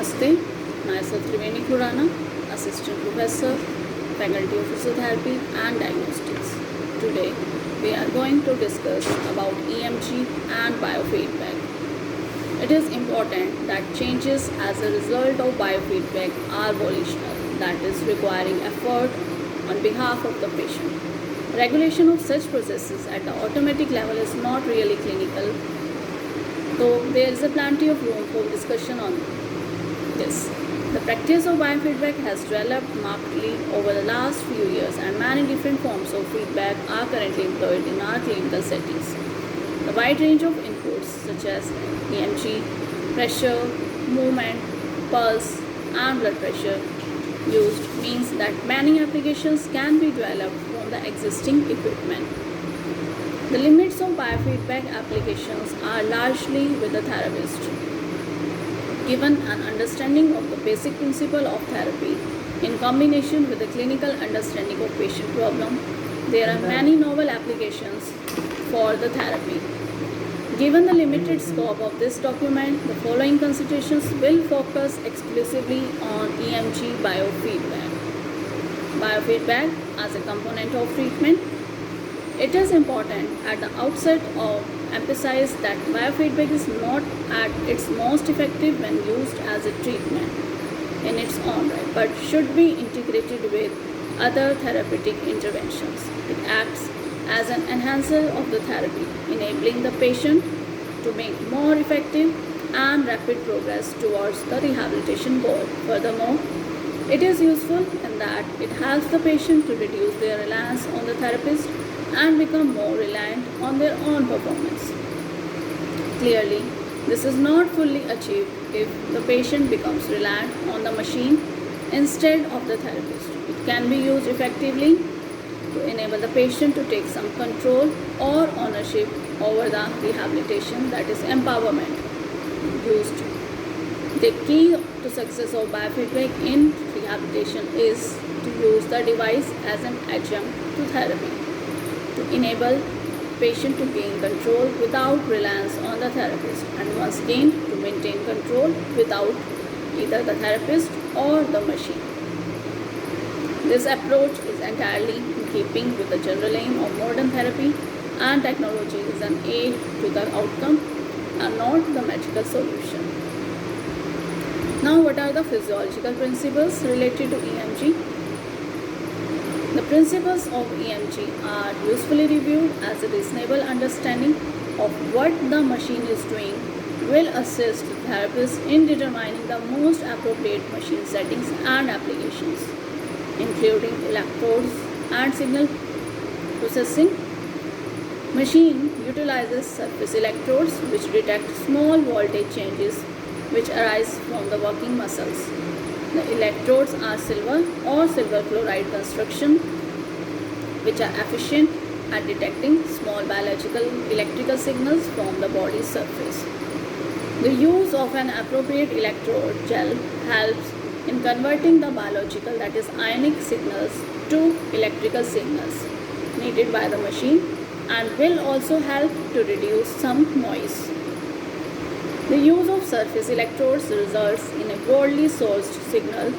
Namaste, myself Triveni Khurana, Assistant Professor, Faculty of Physiotherapy and Diagnostics. Today, we are going to discuss about EMG and biofeedback. It is important that changes as a result of biofeedback are volitional, that is requiring effort on behalf of the patient. Regulation of such processes at the automatic level is not really clinical, though there is a plenty of room for discussion on this. The practice of biofeedback has developed markedly over the last few years, and many different forms of feedback are currently employed in our clinical settings. The wide range of inputs such as EMG, pressure, movement, pulse, and blood pressure used means that many applications can be developed from the existing equipment. The limits of biofeedback applications are largely with the therapist. Given an understanding of the basic principle of therapy in combination with the clinical understanding of patient problem, there are many novel applications for the therapy. Given the limited scope of this document, the following considerations will focus exclusively on EMG biofeedback. Biofeedback as a component of treatment. It is important at the outset to emphasize that biofeedback is not at its most effective when used as a treatment in its own right, but should be integrated with other therapeutic interventions. It acts as an enhancer of the therapy, enabling the patient to make more effective and rapid progress towards the rehabilitation goal. Furthermore, it is useful in that it helps the patient to reduce their reliance on the therapist and become more reliant on their own performance. Clearly, this is not fully achieved if the patient becomes reliant on the machine instead of the therapist. It can be used effectively to enable the patient to take some control or ownership over the rehabilitation, that is empowerment used. The key to success of biofeedback in rehabilitation is to use the device as an adjunct to therapy, to enable patient to gain control without reliance on the therapist, and once gained, to maintain control without either the therapist or the machine. This approach is entirely in keeping with the general aim of modern therapy, and technology is an aid to the outcome and not the magical solution. Now, what are the physiological principles related to EMG? The principles of EMG are usefully reviewed as a reasonable understanding of what the machine is doing will assist the therapist in determining the most appropriate machine settings and applications, including electrodes and signal processing. Machine utilizes surface electrodes which detect small voltage changes which arise from the working muscles. The electrodes are silver or silver chloride construction, which are efficient at detecting small biological electrical signals from the body's surface. The use of an appropriate electrode gel helps in converting the biological, that is ionic signals, to electrical signals needed by the machine, and will also help to reduce some noise. The use of surface electrodes results in a broadly sourced signal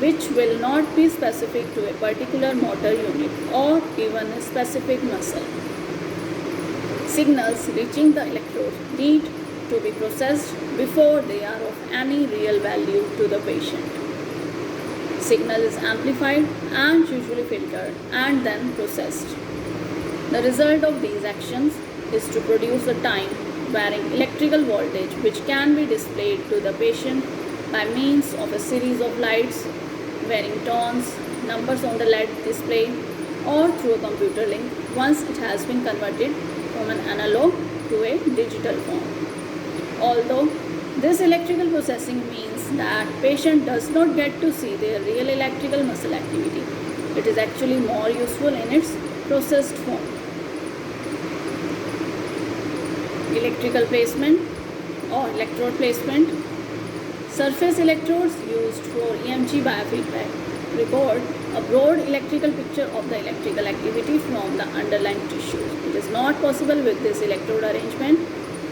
which will not be specific to a particular motor unit or even a specific muscle. Signals reaching the electrode need to be processed before they are of any real value to the patient. Signal is amplified and usually filtered and then processed. The result of these actions is to produce a time varying electrical voltage which can be displayed to the patient by means of a series of lights, varying tones, numbers on the LED display, or through a computer link once it has been converted from an analog to a digital form. Although this electrical processing means that patient does not get to see their real electrical muscle activity, it is actually more useful in its processed form. Electrical placement or electrode placement. Surface electrodes used for EMG biofeedback record a broad electrical picture of the electrical activity from the underlying tissues. It is not possible with this electrode arrangement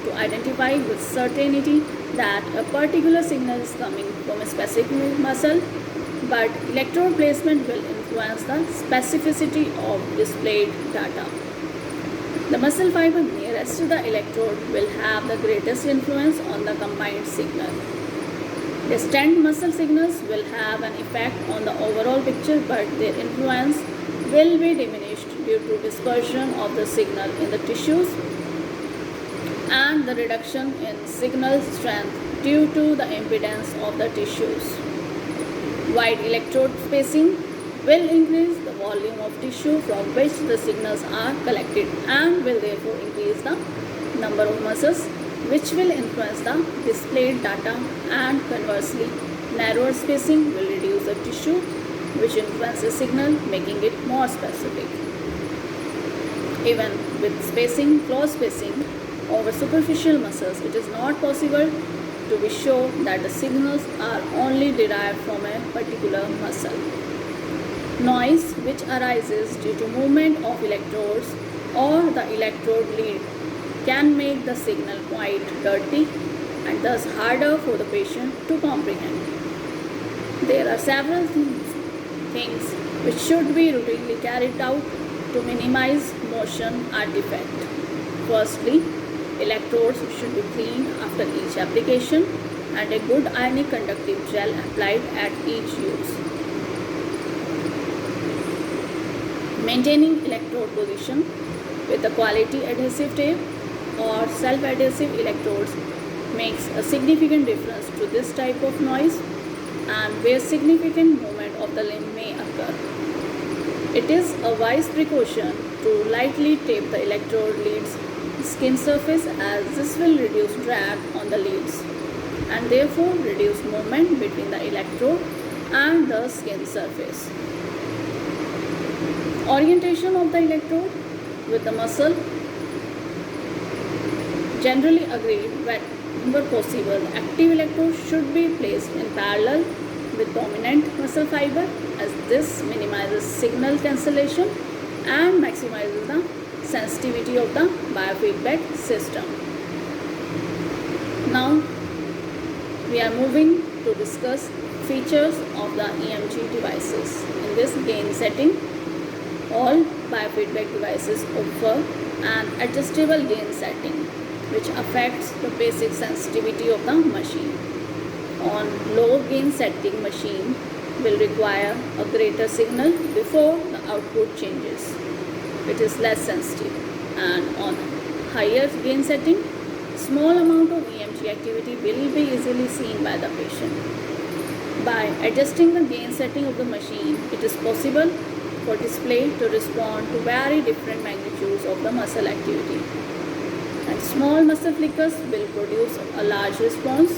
to identify with certainty that a particular signal is coming from a specific muscle, but electrode placement will influence the specificity of displayed data. The muscle fiber nearest to the electrode will have the greatest influence on the combined signal. Distant muscle signals will have an effect on the overall picture, but their influence will be diminished due to dispersion of the signal in the tissues and the reduction in signal strength due to the impedance of the tissues. Wide electrode spacing will increase the volume of tissue from which the signals are collected and will therefore increase the number of muscles, which will influence the displayed data, and conversely, narrower spacing will reduce the tissue, which influences signal, making it more specific. Even with spacing, close spacing over superficial muscles, it is not possible to be sure that the signals are only derived from a particular muscle. Noise which arises due to movement of electrodes or the electrode lead can make the signal quite dirty and thus harder for the patient to comprehend. There are several things which should be routinely carried out to minimize motion artifact. Firstly, electrodes should be cleaned after each application and a good ionic conductive gel applied at each use. Maintaining electrode position with a quality adhesive tape or self-adhesive electrodes makes a significant difference to this type of noise and where significant movement of the limb may occur. It is a wise precaution to lightly tape the electrode leads skin surface, as this will reduce drag on the leads and therefore reduce movement between the electrode and the skin surface. Orientation of the electrode with the muscle. Generally agreed whenever possible, active electrode should be placed in parallel with dominant muscle fiber, as this minimizes signal cancellation and maximizes the sensitivity of the biofeedback system. Now we are moving to discuss features of the EMG devices. In this gain setting, all biofeedback devices offer an adjustable gain setting which affects the basic sensitivity of the machine. On low gain setting, machine will require a greater signal before the output changes. It is less sensitive, and on higher gain setting, small amount of EMG activity will be easily seen by the patient. By adjusting the gain setting of the machine, it is possible for display to respond to very different magnitudes of the muscle activity. And small muscle flickers will produce a large response,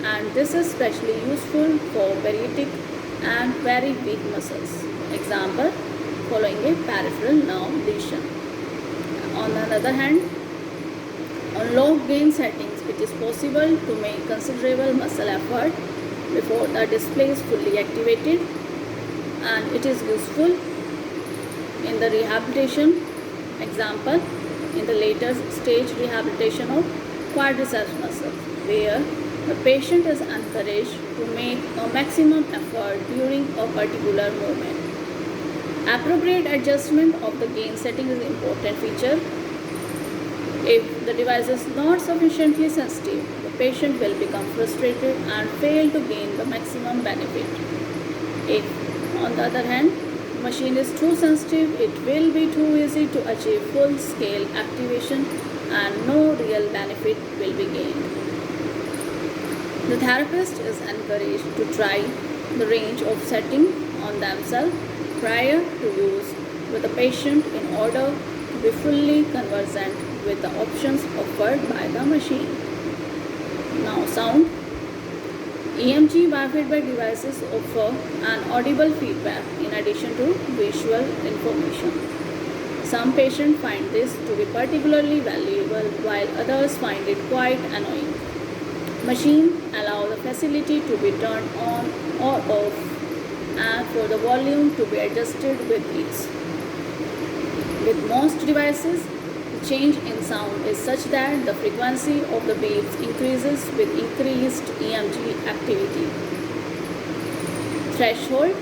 and this is especially useful for paralytic and very weak muscles. Example, following a peripheral nerve lesion. On the other hand, on low gain settings, it is possible to make considerable muscle effort before the display is fully activated, and it is useful in the rehabilitation. Example, in the later stage rehabilitation of quadriceps muscle, where the patient is encouraged to make a maximum effort during a particular movement. Appropriate adjustment of the gain setting is an important feature. If the device is not sufficiently sensitive, the patient will become frustrated and fail to gain the maximum benefit. If, on the other hand, the machine is too sensitive, it will be too easy to achieve full-scale activation and no real benefit will be gained. The therapist is encouraged to try the range of setting on themselves prior to use with the patient in order to be fully conversant with the options offered by the machine. Now sound. EMG biofeedback devices offer an audible feedback in addition to visual information. Some patients find this to be particularly valuable while others find it quite annoying. Machine allow the facility to be turned on or off and for the volume to be adjusted with ease. With most devices, the change in sound is such that the frequency of the beats increases with increased EMG activity. Threshold.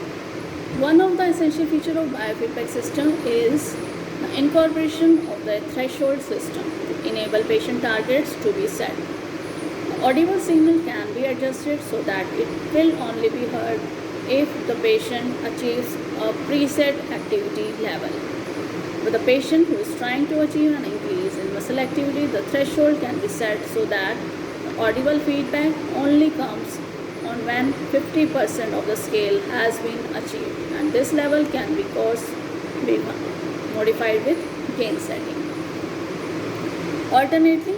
One of the essential features of biofeedback system is the incorporation of the threshold system to enable patient targets to be set. The audible signal can be adjusted so that it will only be heard if the patient achieves a preset activity level. With a patient who is trying to achieve an increase in muscle activity, the threshold can be set so that the audible feedback only comes on when 50% of the scale has been achieved, and this level can be modified with gain setting. Alternately,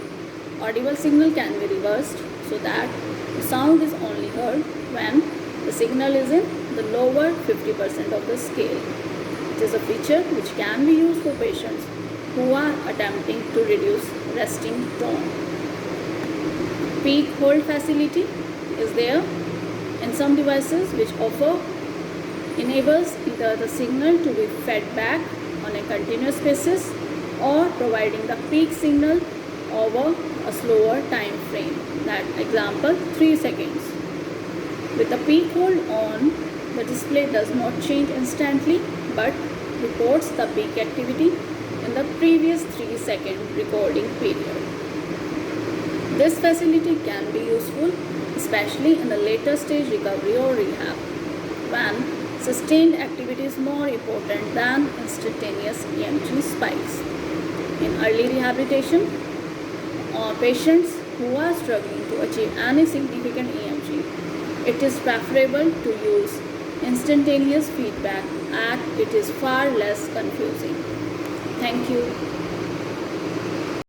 audible signal can be reversed so that the sound is only heard when the signal is in the lower 50% of the scale. It is a feature which can be used for patients who are attempting to reduce resting tone. Peak hold facility is there in some devices which enables either the signal to be fed back on a continuous basis or providing the peak signal over a slower time frame. That example 3 seconds. With the peak hold on, the display does not change instantly but reports the peak activity in the previous 3-second recording period. This facility can be useful especially in the later stage recovery or rehab, when sustained activity is more important than instantaneous EMG spikes. In early rehabilitation, or patients who are struggling to achieve any significant EMG, it is preferable to use instantaneous feedback as it is far less confusing. Thank you.